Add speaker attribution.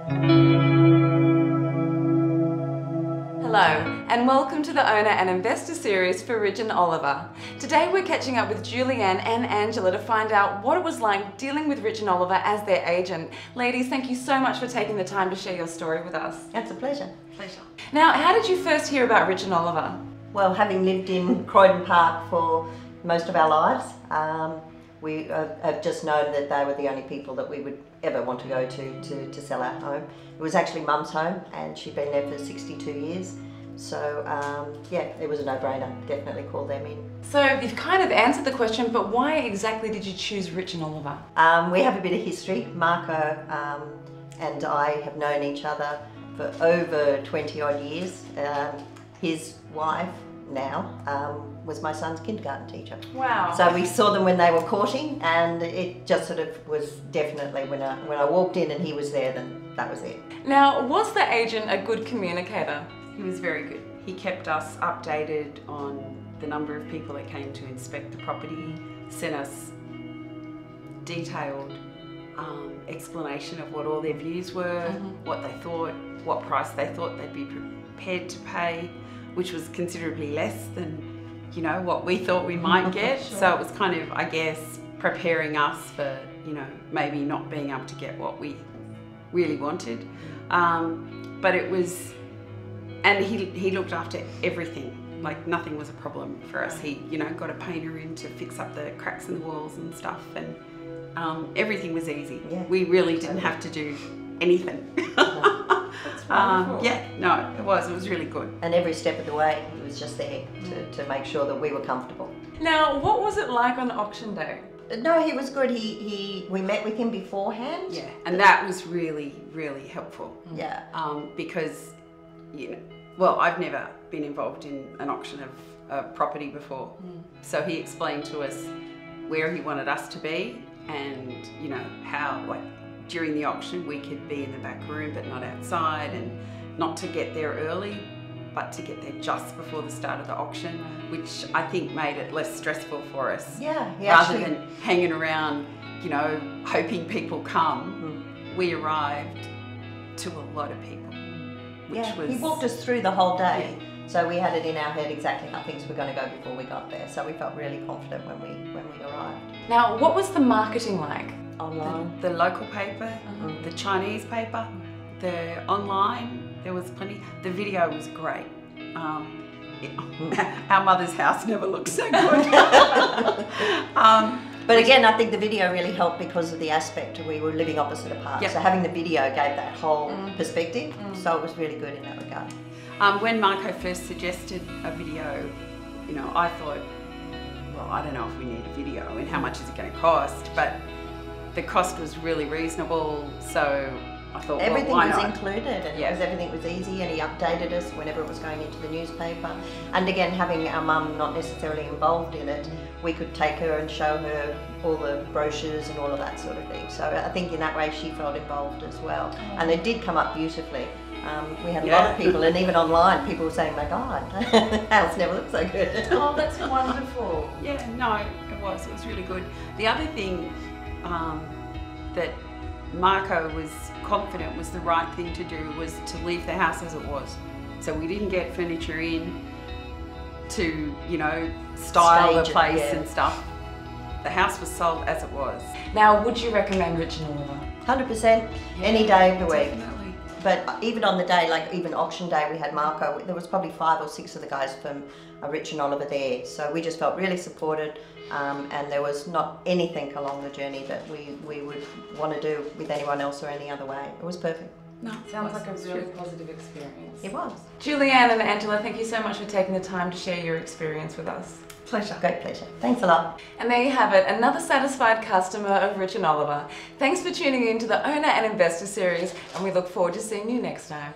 Speaker 1: Hello, and welcome to the Owner and Investor series for Ridge and Oliva. Today we're catching up with Julianne and Angela to find out what it was like dealing with Ridge and Oliva as their agent. Ladies, thank you so much for taking the time to share your story with us.
Speaker 2: That's a pleasure.
Speaker 1: Pleasure. Now, how did you first hear about Ridge and Oliva?
Speaker 2: Well, having lived in Croydon Park for most of our lives, we have just known that they were the only people that we would ever want to go to sell our home. It was actually Mum's home, and she'd been there for 62 years. So yeah, it was a no-brainer. Definitely call them in.
Speaker 1: So you've kind of answered the question, but why exactly did you choose Ridge and Oliva?
Speaker 2: We have a bit of history. Marco and I have known each other for over 20 odd years. His wife now was my son's kindergarten teacher.
Speaker 1: Wow.
Speaker 2: So we saw them when they were courting, and it just sort of was definitely when I walked in and he was there, then that was it.
Speaker 1: Now, was the agent a good communicator?
Speaker 3: He was very good. He kept us updated on the number of people that came to inspect the property, sent us detailed explanation of what all their views were, what they thought, what price they thought they'd be prepared to pay, which was considerably less than, you know, what we thought we might get.
Speaker 1: Sure.
Speaker 3: So it was kind of, I guess, preparing us for, you know, maybe not being able to get what we really wanted. But it was, and he looked after everything. Like, nothing was a problem for us. He, you know, got a painter in to fix up the cracks in the walls and stuff, and everything was easy. Yeah. We really didn't have to do anything. Yeah, no, it was really good.
Speaker 2: And every step of the way, he was just there to make sure that we were comfortable.
Speaker 1: Now, what was it like on auction day?
Speaker 2: No, he was good. We met with him beforehand.
Speaker 3: Yeah, and that was really, really helpful.
Speaker 2: Yeah.
Speaker 3: Because, you know, well, I've never been involved in an auction of a property before. So he explained to us where he wanted us to be, and, you know, how, like, during the auction we could be in the back room but not outside, and not to get there early but to get there just before the start of the auction, which I think made it less stressful for us.
Speaker 2: Yeah,
Speaker 3: rather than hanging around, you know, hoping people come. We arrived to a lot of people, which was...
Speaker 2: He walked us through the whole day. Yeah. So we had it in our head exactly how things were going to go before we got there. So we felt really confident when we arrived.
Speaker 1: Now, what was the marketing like?
Speaker 2: Online.
Speaker 3: The local paper, the Chinese paper, the online, there was plenty. The video was great. Our mother's house never looked so good.
Speaker 2: But again, I think the video really helped because of the aspect we were living opposite a park. Yep. So having the video gave that whole perspective. So it was really good in that regard.
Speaker 3: When Marco first suggested a video, you know, I thought, well, I don't know if we need a video and how much is it going to cost, but the cost was really reasonable, so I thought,
Speaker 2: everything
Speaker 3: well, why
Speaker 2: was
Speaker 3: not?
Speaker 2: included, and everything was easy, and he updated us whenever it was going into the newspaper. And again, having our mum not necessarily involved in it, we could take her and show her all the brochures and all of that sort of thing. So I think in that way she felt involved as well. And it did come up beautifully. We had a lot of people, and even online, people were saying, my God, the house never looked so good.
Speaker 1: Oh, that's wonderful.
Speaker 3: Yeah, no, it was really good. The other thing that Marco was confident was the right thing to do was to leave the house as it was. So we didn't get furniture in to, you know, style the place and stuff. The house was sold as it was.
Speaker 1: Now, would you recommend Ridge and Oliva?
Speaker 2: 100%, any day of the week.
Speaker 3: Definitely.
Speaker 2: But even on the day, like even auction day, we had Marco, there was probably 5 or 6 of the guys from Ridge and Oliva there. So we just felt really supported, and there was not anything along the journey that we would want to do with anyone else or any other way. It was perfect.
Speaker 1: No, sounds like a really positive experience.
Speaker 2: It was.
Speaker 1: Julianne and Angela, thank you so much for taking the time to share your experience with us.
Speaker 2: Pleasure. Great pleasure. Thanks a lot.
Speaker 1: And there you have it, another satisfied customer of Ridge and Oliva. Thanks for tuning in to the Owner and Investor series, and we look forward to seeing you next time.